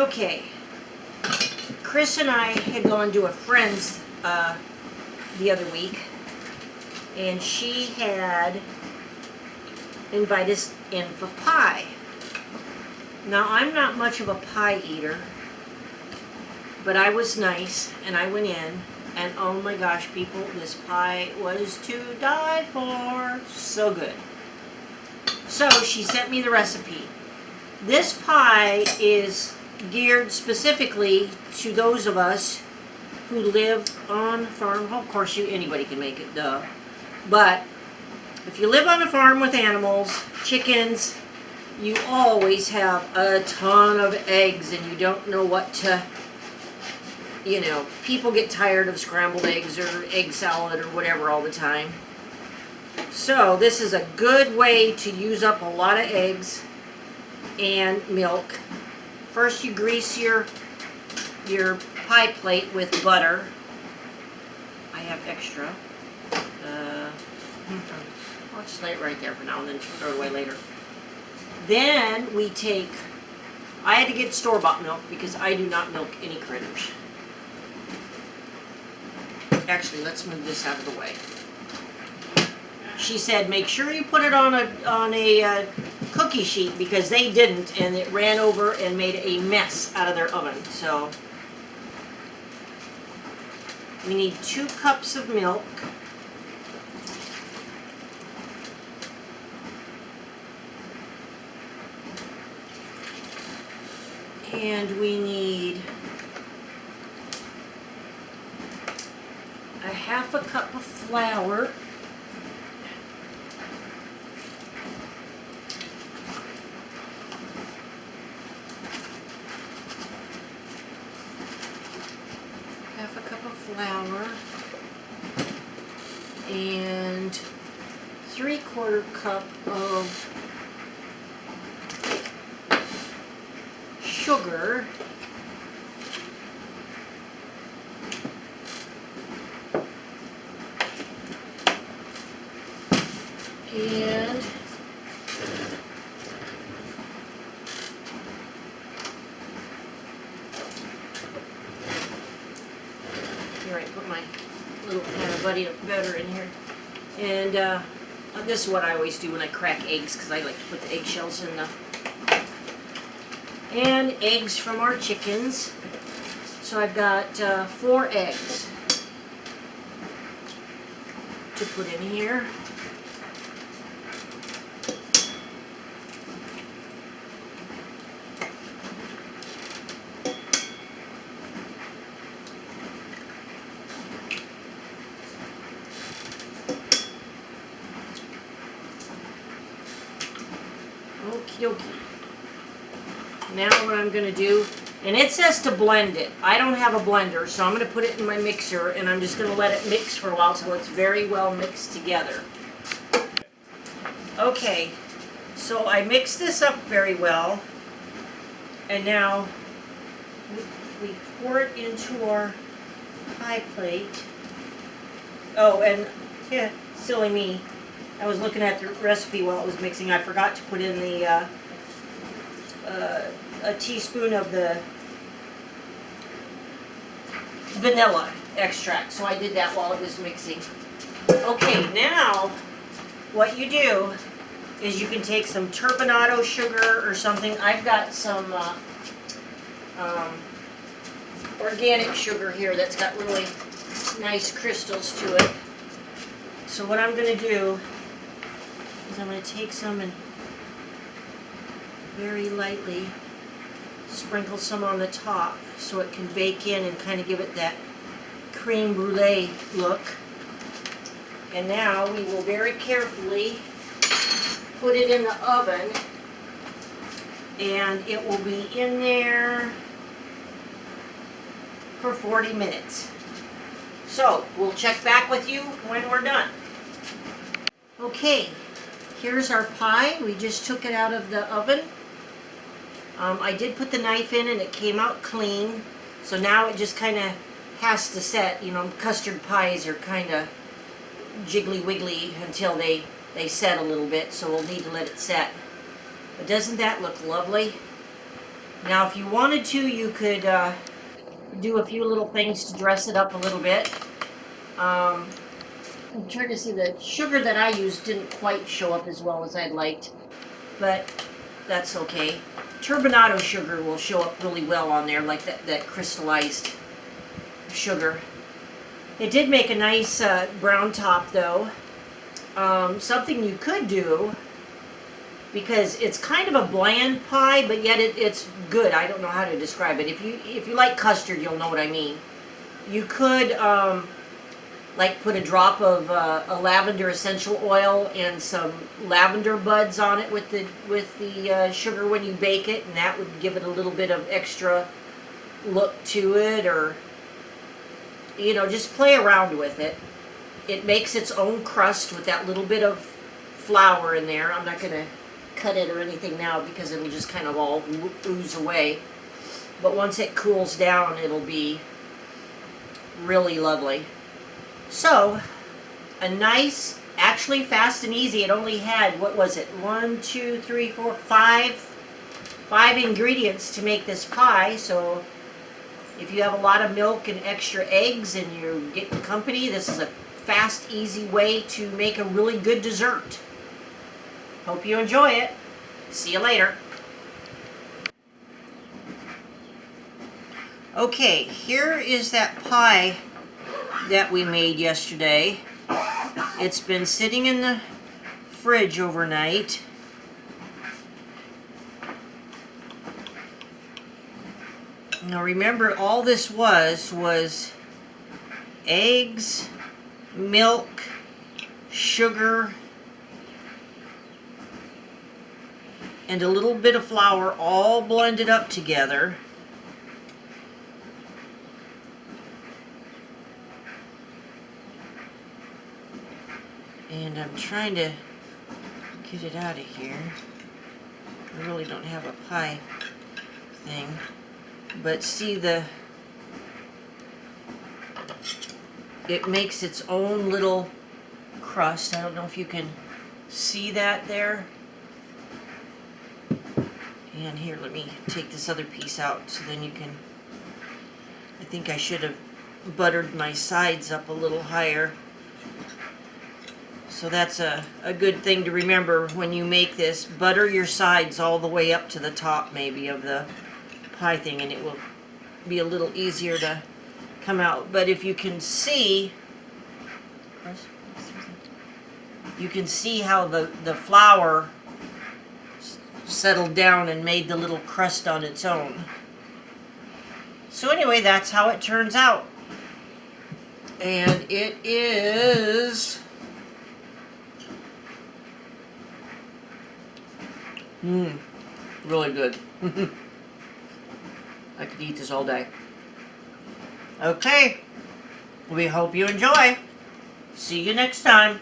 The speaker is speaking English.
Okay, Chris and I had gone to a friend's the other week, and she had invited us in for pie. Now, I'm not much of a pie eater, but I was nice, and I went in, and oh my gosh, people, this pie was to die for. So good. So she sent me the recipe. This pie is geared specifically to those of us who live on a farm. Of course, anybody can make it, duh. But if you live on a farm with animals, chickens, you always have a ton of eggs, and you don't know what to, people get tired of scrambled eggs or egg salad or whatever all the time. So this is a good way to use up a lot of eggs and milk. First, you grease your pie plate with butter. I have extra. I'll just lay it right there for now and then throw it away later. Then I had to get store-bought milk because I do not milk any critters. Actually, let's move this out of the way. She said, make sure you put it on a cookie sheet, because they didn't, and it ran over and made a mess out of their oven. So we need 2 cups of milk. And we need a 1/2 cup of flour. And 3/4 cup of sugar. And here, I put my little pan of butter in here. And this is what I always do when I crack eggs, because I like to put the eggshells in the... And eggs from our chickens. So I've got 4 eggs to put in here. Okie dokie. Now what I'm going to do, and it says to blend it. I don't have a blender, so I'm going to put it in my mixer, and I'm just going to let it mix for a while so it's very well mixed together. Okay, so I mixed this up very well, and now we pour it into our pie plate. Oh, and yeah, silly me. I was looking at the recipe while it was mixing. I forgot to put in the a teaspoon of the vanilla extract. So I did that while it was mixing. Okay, now what you do is you can take some turbinado sugar or something. I've got some organic sugar here that's got really nice crystals to it. So what I'm going to do is I'm going to take some and very lightly sprinkle some on the top so it can bake in and kind of give it that creme brulee look. And now we will very carefully put it in the oven, and it will be in there for 40 minutes. So we'll check back with you when we're done. Okay, here's our pie. We just took it out of the oven. I did put the knife in and it came out clean. So now it just kind of has to set. You know, custard pies are kind of jiggly wiggly until they set a little bit. So we'll need to let it set. But doesn't that look lovely? Now, if you wanted to, you could do a few little things to dress it up a little bit. I'm trying to see, the sugar that I used didn't quite show up as well as I'd liked, but that's okay. Turbinado sugar will show up really well on there, like that crystallized sugar. It did make a nice brown top, though. Something you could do, because it's kind of a bland pie, but yet it's good. I don't know how to describe it. If you like custard, you'll know what I mean. You could like put a drop of a lavender essential oil and some lavender buds on it with the sugar when you bake it, and that would give it a little bit of extra look to it. Or just play around with it. It makes its own crust with that little bit of flour in there. I'm not going to cut it or anything now because it'll just kind of all ooze away. But once it cools down, it'll be really lovely. So, a nice, actually fast and easy. It only had, what was it, 1, 2, 3, 4, 5 ingredients to make this pie. So if you have a lot of milk and extra eggs and you're getting company, this is a fast, easy way to make a really good dessert. Hope you enjoy it. See you later. Okay, here is that pie that we made yesterday. It's been sitting in the fridge overnight. Now remember, all this was eggs, milk, sugar, and a little bit of flour, all blended up together. And I'm trying to get it out of here. I really don't have a pie thing. But see, it makes its own little crust. I don't know if you can see that there. And here, let me take this other piece out so then you can... I think I should have buttered my sides up a little higher. So that's a good thing to remember when you make this. Butter your sides all the way up to the top, maybe, of the pie thing, and it will be a little easier to come out. But if you can see, you can see how the flour settled down and made the little crust on its own. So anyway, that's how it turns out. And it is really good. I could eat this all day. Okay, we hope you enjoy. See you next time.